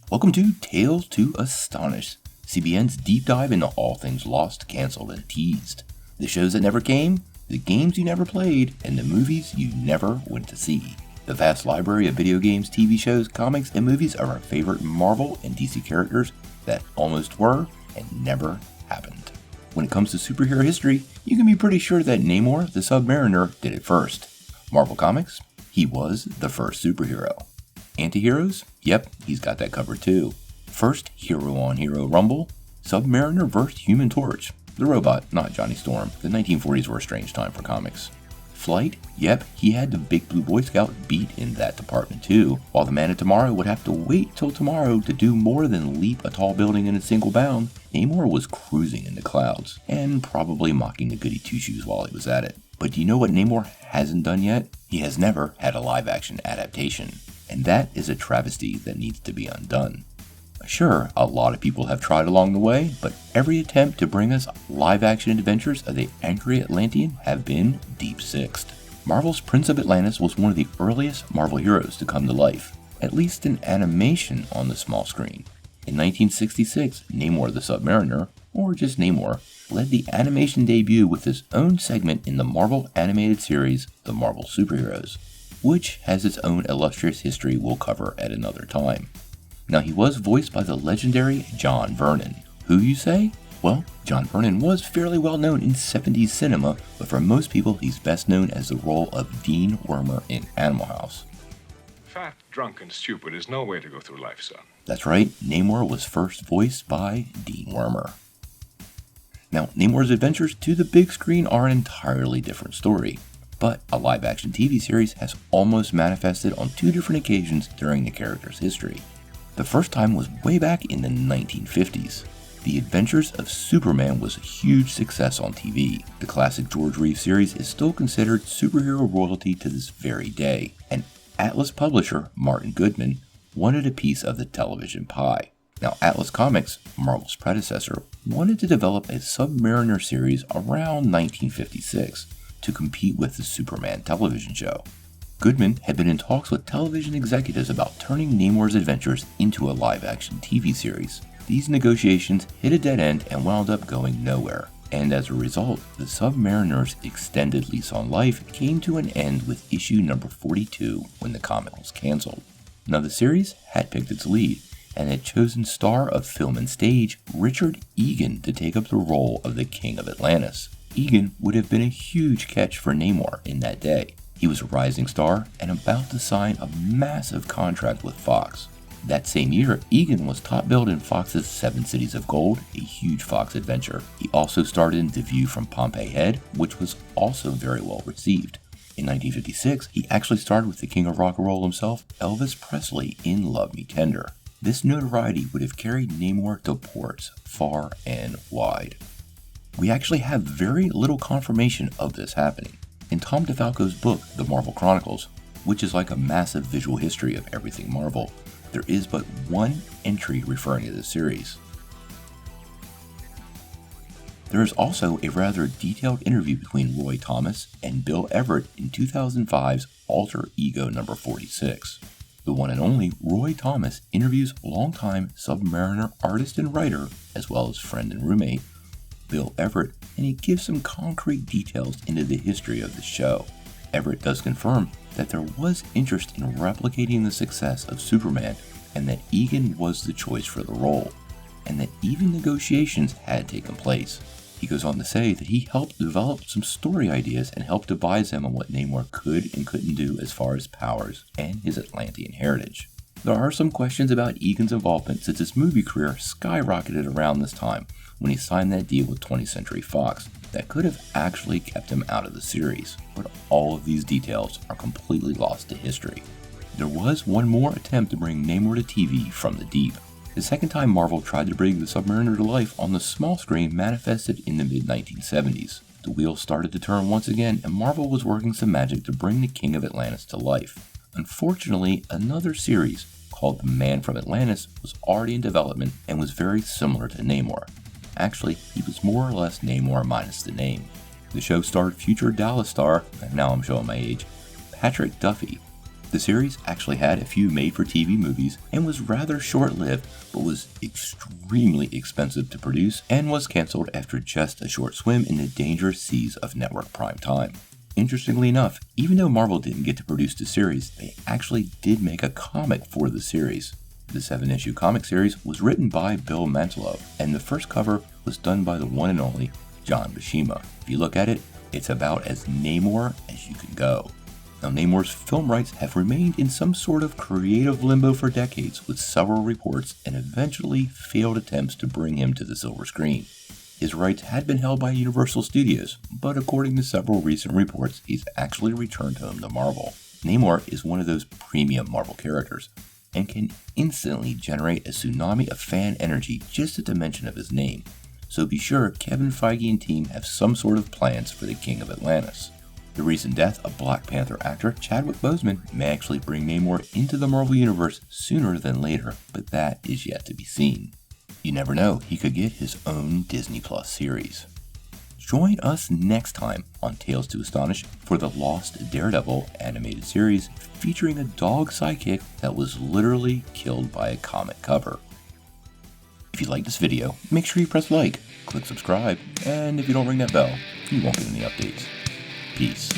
Welcome to Tales to Astonish, CBN's deep dive into all things lost, cancelled, and teased. The shows that never came, the games you never played, and the movies you never went to see. The vast library of video games, TV shows, comics, and movies of our favorite Marvel and DC characters that almost were and never happened. When it comes to superhero history, you can be pretty sure that Namor, the Submariner, did it first. Marvel Comics? He was the first superhero. Anti-heroes? Yep, he's got that covered too. First hero-on-hero rumble? Submariner vs. Human Torch. The robot, not Johnny Storm. The 1940s were a strange time for comics. Flight? Yep, he had the big blue Boy Scout beat in that department too, while the Man of Tomorrow would have to wait till tomorrow to do more than leap a tall building in a single bound. Namor was cruising in the clouds, and probably mocking the goody-two-shoes while he was at it. But do you know what Namor hasn't done yet? He has never had a live-action adaptation. And that is a travesty that needs to be undone. Sure, a lot of people have tried along the way, but every attempt to bring us live-action adventures of the angry Atlantean have been deep-sixed. Marvel's Prince of Atlantis was one of the earliest Marvel heroes to come to life, at least in animation on the small screen. In 1966, Namor the Submariner, or just Namor, led the animation debut with his own segment in the Marvel animated series, The Marvel Superheroes, which has its own illustrious history we'll cover at another time. Now, he was voiced by the legendary John Vernon. Who, you say? Well, John Vernon was fairly well known in 70s cinema, but for most people he's best known as the role of Dean Wormer in Animal House. Fat, drunk, and stupid is no way to go through life, son. That's right, Namor was first voiced by Dean Wormer. Now, Namor's adventures to the big screen are an entirely different story, but a live-action TV series has almost manifested on two different occasions during the character's history. The first time was way back in the 1950s. The Adventures of Superman was a huge success on TV. The classic George Reeves series is still considered superhero royalty to this very day, and Atlas publisher Martin Goodman wanted a piece of the television pie. Now, Atlas Comics, Marvel's predecessor, wanted to develop a Submariner series around 1956 to compete with the Superman television show. Goodman had been in talks with television executives about turning Namor's adventures into a live-action TV series. These negotiations hit a dead end and wound up going nowhere, and as a result, the Submariner's extended lease on life came to an end with issue number 42 when the comic was cancelled. Now, the series had picked its lead, and had chosen star of film and stage Richard Egan to take up the role of the King of Atlantis. Egan would have been a huge catch for Namor in that day. He was a rising star and about to sign a massive contract with Fox. That same year, Egan was top billed in Fox's 7 Cities of Gold, a huge Fox adventure. He also starred in The View from Pompey Head, which was also very well received. In 1956, he actually starred with the king of rock and roll himself, Elvis Presley, in Love Me Tender. This notoriety would have carried Namor to ports far and wide. We actually have very little confirmation of this happening. In Tom DeFalco's book, The Marvel Chronicles, which is like a massive visual history of everything Marvel, there is but one entry referring to this series. There is also a rather detailed interview between Roy Thomas and Bill Everett in 2005's Alter Ego number 46. The one and only Roy Thomas interviews longtime Submariner artist and writer, as well as friend and roommate, Bill Everett, and he gives some concrete details into the history of the show. Everett does confirm that there was interest in replicating the success of Superman, and that Egan was the choice for the role, and that even negotiations had taken place. He goes on to say that he helped develop some story ideas and helped advise them on what Namor could and couldn't do as far as powers and his Atlantean heritage. There are some questions about Egan's involvement since his movie career skyrocketed around this time when he signed that deal with 20th Century Fox that could have actually kept him out of the series, but all of these details are completely lost to history. There was one more attempt to bring Namor to TV from the deep. The second time Marvel tried to bring the Submariner to life on the small screen manifested in the mid-1970s. The wheels started to turn once again, and Marvel was working some magic to bring the King of Atlantis to life. Unfortunately, another series called The Man from Atlantis was already in development and was very similar to Namor. Actually, he was more or less Namor minus the name. The show starred future Dallas star, and now I'm showing my age, Patrick Duffy. The series actually had a few made-for-TV movies and was rather short-lived, but was extremely expensive to produce and was canceled after just a short swim in the dangerous seas of network prime time. Interestingly enough, even though Marvel didn't get to produce the series, they actually did make a comic for the series. The 7-issue comic series was written by Bill Mantlo, and the first cover was done by the one and only John Buscema. If you look at it, it's about as Namor as you can go. Now, Namor's film rights have remained in some sort of creative limbo for decades, with several reports and eventually failed attempts to bring him to the silver screen. His rights had been held by Universal Studios, but according to several recent reports, he's actually returned home to Marvel. Namor is one of those premium Marvel characters, and can instantly generate a tsunami of fan energy just at the mention of his name. So be sure Kevin Feige and team have some sort of plans for the King of Atlantis. The recent death of Black Panther actor Chadwick Boseman may actually bring Namor into the Marvel Universe sooner than later, but that is yet to be seen. You never know, he could get his own Disney Plus series. Join us next time on Tales to Astonish for the Lost Daredevil animated series featuring a dog sidekick that was literally killed by a comic cover. If you like this video, make sure you press like, click subscribe, and if you don't ring that bell, you won't get any updates. Peace.